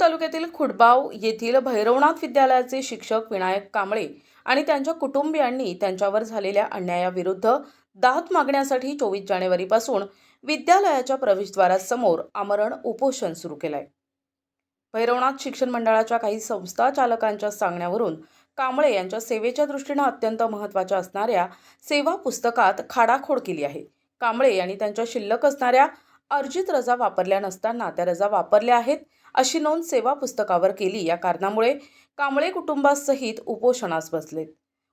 तालुक्यातील खुडबाव येथील भैरवनाथ विद्यालयाचे शिक्षक विनायक कांबळे आणि त्यांच्या कुटुंबियांनी त्यांच्यावर झालेल्या अन्यायाविरुद्ध दाद मागण्यासाठी 24 जानेवारीपासून विद्यालयाच्या प्रवेशद्वारासमोर आमरण उपोषण सुरू केलंय। भैरवनाथ शिक्षण मंडळाच्या काही संस्था चालकांच्या सांगण्यावरून कांबळे यांच्या सेवेच्या दृष्टीने अत्यंत महत्त्वाच्या असणाऱ्या सेवा पुस्तकात खाडाखोड केली आहे। कांबळे यांनी त्यांच्या शिल्लक असणाऱ्या अर्जित रजा वापरल्या नसताना त्या रजा वापरल्या आहेत अशी नोंद सेवा पुस्तकावर केली। या कारणामुळे कांबळे कुटुंबासहित उपोषणास बसलेत।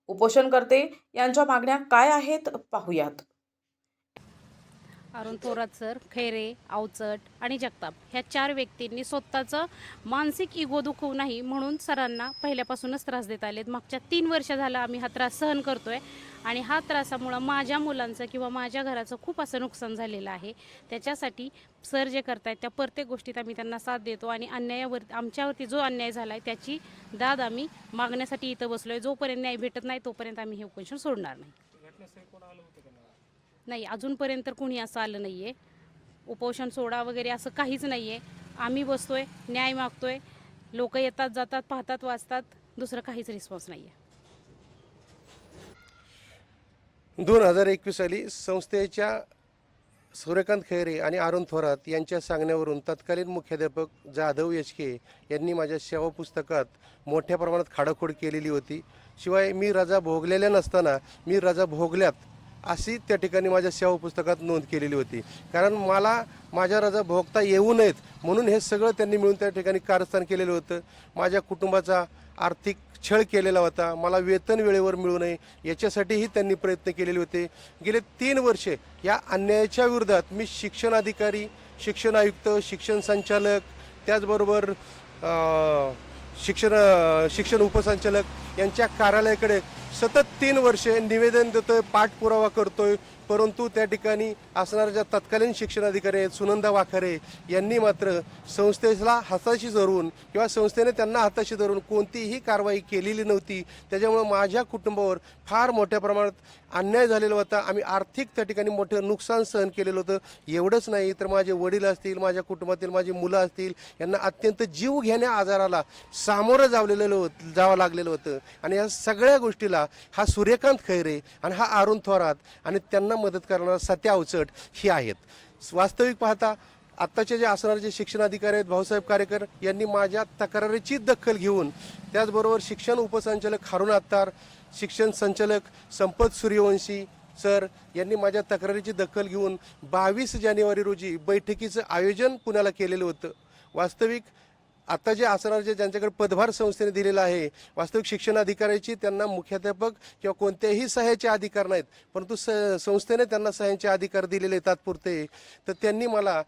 उपोषणकर्ते यांच्या मागण्या काय आहेत पाहूयात। अरुण थोरात सर, खैरे, अवचट आणि जगताप ह्या 4 व्यक्तींनी स्वतःचं मानसिक इगो दुखवू नाही म्हणून सरांना पहिल्यापासूनच त्रास देत आलेत। मागच्या 3 वर्ष झालं आम्ही हा त्रास सहन करतोय आणि हा त्रासामुळे माझ्या मुलांचं किंवा माझ्या घराचं खूप असं नुकसान झालेलं आहे। त्याच्यासाठी सर जे करतायत त्या प्रत्येक गोष्टीत आम्ही त्यांना साथ देतो आणि अन्यायावर आमच्यावरती जो अन्याय झाला आहे त्याची दाद आम्ही मागण्यासाठी इथं बसलोय। जोपर्यंत न्याय भेटत नाही तोपर्यंत आम्ही हे उपोषण सोडणार नाही। नाही, अजूनपर्यंत तर कोणी असं आलं नाही आहे। उपोषण सोडा वगैरे असं काहीच नाही आहे। आम्ही बसतोय, न्याय मागतोय, लोक येतात जातात, पाहतात वाचतात, दुसरं काहीच रिस्पॉन्स नाही आहे। 2021 साली संस्थेच्या सूर्यकांत खैरे आणि अरुण थोरात यांच्या सांगण्यावरून तत्कालीन मुख्याध्यापक जाधव एचके यांनी माझ्या सेवा पुस्तकात मोठ्या प्रमाणात खाडाखोड केलेली होती। शिवाय मी रजा भोगलेल्या नसताना मी रजा भोगल्यात अशी त्या ठिकाणी माझ्या सेवा पुस्तकात नोंद केलेली होती। कारण मला माझ्या रजा भोगता येऊ नयेत म्हणून हे सगळं त्यांनी मिळून त्या ठिकाणी कारस्थान केलेलं होतं। माझ्या कुटुंबाचा आर्थिक छळ केलेला होता। मला वेतन वेळेवर मिळू नये याच्यासाठीही त्यांनी प्रयत्न केलेले होते। गेले 3 वर्षे या अन्यायाच्या विरोधात मी शिक्षण अधिकारी, शिक्षण आयुक्त, शिक्षण संचालक, त्याचबरोबर शिक्षण उपसंचालक यांच्या कार्यालयाकडे सतत 3 वर्षे निवेदन देतोय, पाठपुरावा करतोय, परंतु त्या ठिकाणी असणाऱ्या ज्या तत्कालीन शिक्षणाधिकारी आहेत सुनंदा वाखारे यांनी मात्र संस्थेला हाताशी धरून किंवा संस्थेने त्यांना हाताशी धरून कोणतीही कारवाई केलेली नव्हती। त्याच्यामुळे माझ्या कुटुंबावर फार मोठ्या प्रमाणात अन्याय झालेला होता। आम्ही आर्थिक त्या ठिकाणी मोठं नुकसान सहन केलेलं होतं। एवढंच नाही तर माझे वडील असतील, माझ्या कुटुंबातील माझी मुलं असतील, यांना अत्यंत जीवघेण्या आजाराला सामोरं जावं लागलेलं होतं। आणि या सगळ्या गोष्टीला हा सूर्यकांत खैरे आणि हा अरुण थोरात आणि त्यांना मदत करणारा सत्या अवचट ही आहेत। वास्तविक पाहता आत्ताचे जे असणारे जे शिक्षणाधिकारी आहेत भाऊसाहेब कारेकर यांनी माझ्या तक्रारीची दखल घेऊन, त्याचबरोबर शिक्षण उपसंचालक हारून अत्तार, शिक्षण संचालक संपत सूर्यवंशी सर यांनी माझ्या तक्रारीची दखल घेऊन 22 जानेवारी रोजी बैठकीचं आयोजन पुण्याला केलेलं होतं। वास्तविक आता जे असणारे जे ज्यांच्याकडे पदभार संस्थेने दिलेला आहे, वास्तविक शिक्षण अधिकाऱ्याची त्यांना मुख्याध्यापक किंवा कोणत्याही सहाय्याचे अधिकार नाहीत, परंतु संस्थेने त्यांना सहाय्याचे अधिकार दिलेले तात्पुरते। तर त्यांनी मला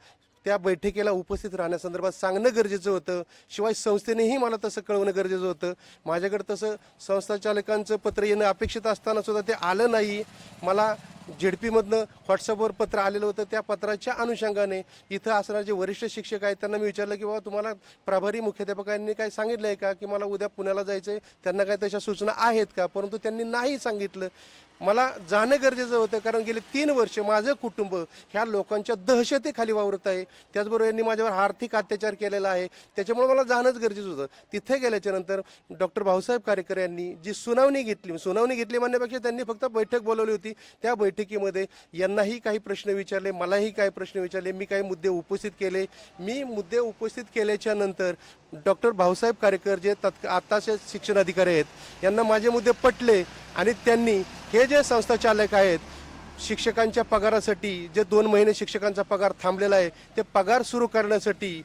त्या बैठकीला उपस्थित राहण्यासंदर्भात सांगणं गरजेचं होतं। शिवाय संस्थेनेही मला तसं कळवणं गरजेचं होतं। माझ्याकडे तसं संस्थाचालकांचं पत्र येणं अपेक्षित असताना सुद्धा ते आलं नाही। मला झेडपीमधनं व्हॉट्सअपवर पत्र आलेलं होतं। त्या पत्राच्या अनुषंगाने इथं असणारे जे वरिष्ठ शिक्षक आहेत त्यांना मी विचारलं की बाबा तुम्हाला प्रभारी मुख्याध्यापकांनी काय सांगितलं आहे का की मला उद्या पुण्याला जायचं आहे, त्यांना काय तशा सूचना आहेत का, परंतु त्यांनी नाही सांगितलं। मला जाणं गरजेचं होतं कारण गेले 3 वर्ष माझं कुटुंब ह्या लोकांच्या दहशतीखाली वावरत आहे। त्याचबरोबर यांनी माझ्यावर आर्थिक अत्याचार केलेला आहे, त्याच्यामुळे मला जाणंच गरजेचं होतं। तिथे गेल्याच्या नंतर डॉक्टर भाऊसाहेब कारेकर यांनी जी सुनावणी घेतली म्हणण्यापेक्षा त्यांनी फक्त बैठक बोलवली होती। त्या बैठकीमध्ये यांनाही काही प्रश्न विचारले, मलाही काही प्रश्न विचारले, मी काही मुद्दे उपस्थित केले। मी मुद्दे उपस्थित केल्याच्या नंतर डॉक्टर भाऊसाहेब कारेकर जे आत्ताचे शिक्षण अधिकारी आहेत यांना माझे मुद्दे पटले आणि त्यांनी हे जे संस्थाचालक आहेत शिक्षकांच्या पगारासाठी जे 2 महिने शिक्षकांचा पगार थांबलेला आहे ते पगार सुरू करण्यासाठी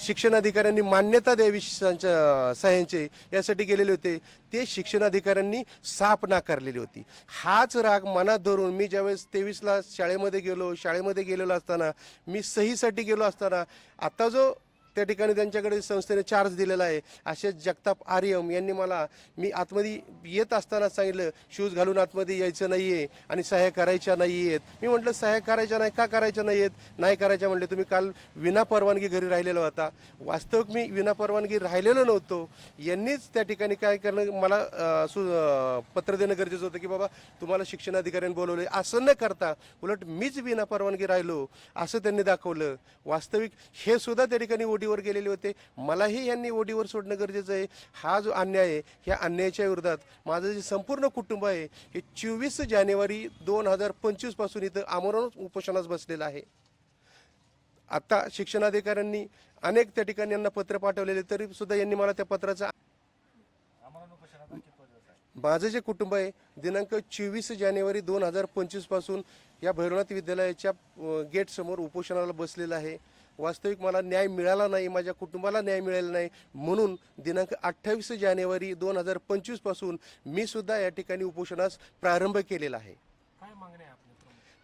शिक्षण अधिकाऱ्यांनी मान्यता द्यावी सहाय्यांचे यासाठी गेलेले होते। ते शिक्षण अधिकाऱ्यांनी साफ नाकारलेली होती। हाच राग मनात धरून मी ज्यावेळेस 23ला शाळेमध्ये गेलेलो असताना मी सहीसाठी गेलो असताना आता जो त्या ठिकाणी त्यांच्याकडे संस्थेने चार्ज दिलेला आहे असे जगताप आर्यम यांनी मला मी आतमध्ये येत असताना सांगितलं शूज घालून आतमध्ये यायचं नाही आहे आणि सह्या करायच्या नाही आहेत। मी म्हटलं सह्या करायच्या नाही का करायच्या नाही आहेत, नाही करायच्या म्हटले तुम्ही काल विनापरवानगी घरी राहिलेला होता। वास्तविक मी विनापरवानगी राहिलेलो नव्हतो। यांनीच त्या ठिकाणी काय करणं मला पत्र देणं गरजेचं होतं की बाबा तुम्हाला शिक्षण अधिकाऱ्यांनी बोलवले, असं न करता उलट मीच विनापरवानगी राहिलो असं त्यांनी दाखवलं। वास्तविक हे सुद्धा त्या ठिकाणी ओढीवर गेलेले होते, मलाही यांनी ओढीवर सोडणं गरजेचं आहे. हा जो अन्याय आहे, ह्या अन्यायाच्या विरोधात माझं जे संपूर्ण कुटुंब आहे हे 24 जानेवारी 2025 पासून इथं आमरण उपोषणास बसलेलं आहे. आता शिक्षणाधिकाऱ्यांनी अनेक त्या ठिकाणी यांना पत्र पाठवलेले, तरी सुद्धा यांनी मला त्या पत्राचा माझं जे कुटुंब आहे दिनांक 24 जानेवारी 2025 पासून या भैरवनाथ विद्यालयाच्या गेटसमोर उपोषणाला बसलेलं आहे. वास्तविक मला न्याय मिळाला नाही, माझ्या कुटुंबाला न्याय मिळाला नाही, म्हणून दिनांक 28 जानेवारी 2025 पासून मी सुद्धा या ठिकाणी उपोषणास प्रारंभ केलेला आहे.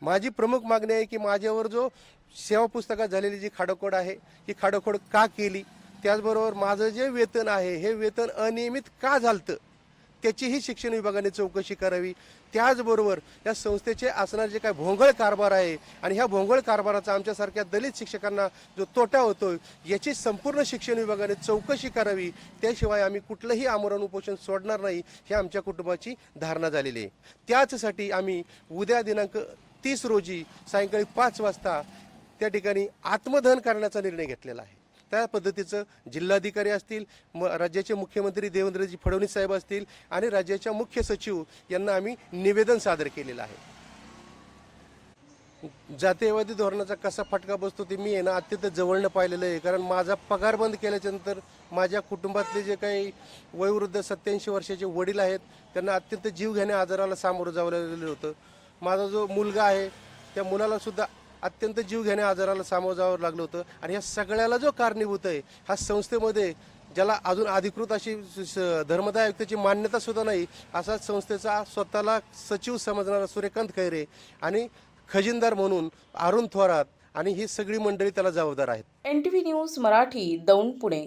माझी प्रमुख मागणी आहे की माझ्यावर जो सेवा पुस्तकात झालेली जी खाडाखोड आहे ही खाडाखोड का केली, त्याचबरोबर माझं जे वेतन आहे हे वेतन अनियमित का झालतं त्याचीही शिक्षण विभागाने चौकशी करावी. त्याचबरोबर या संस्थेचे असणारे जे काय भोंगळ कारभार आहे आणि ह्या भोंगळ कारभाराचा आमच्यासारख्या दलित शिक्षकांना जो तोटा होतोय याची संपूर्ण शिक्षण विभागाने चौकशी करावी. त्याशिवाय आम्ही कुठलंही आमरण उपोषण सोडणार नाही हे आमच्या कुटुंबाची धारणा झालेली आहे. त्याचसाठी आम्ही उद्या दिनांक 30 रोजी सायंकाळी 5 वाजता त्या ठिकाणी आत्मदहन करण्याचा निर्णय घेतलेला आहे. त्या पद्धतीचं जिल्हाधिकारी असतील, राज्याचे मुख्यमंत्री देवेंद्रजी फडणवीस साहेब असतील आणि राज्याच्या मुख्य सचिव यांना आम्ही निवेदन सादर केलेलं आहे. जातीयवादी धोरणाचा कसा फटका बसतो ते मी अत्यंत जवळनं पाहिलेलं आहे. कारण माझा पगार बंद केल्याच्यानंतर माझ्या कुटुंबातले जे काही वयोवृद्ध 87 वर्षाचे वडील आहेत त्यांना अत्यंत जीवघेण्या आजाराला सामोरं जावं लागलेलं होतं. माझा जो मुलगा आहे त्या मुलाला सुद्धा अत्यंत जीवघेण्या आजाराला सामोरं जावं लागलं होतं. आणि ह्या सगळ्याला जो कारणीभूत आहे ह्या संस्थेमध्ये ज्याला अजून अधिकृत अशी धर्मदाय आयुक्ताची मान्यता सुद्धा नाही असा संस्थेचा स्वतःला सचिव समजणारा सूर्यकांत खैरे आणि खजिनदार म्हणून अरुण थोरात आणि ही सगळी मंडळी त्याला जबाबदार आहेत. NTV news Marathi, Daund, Pune.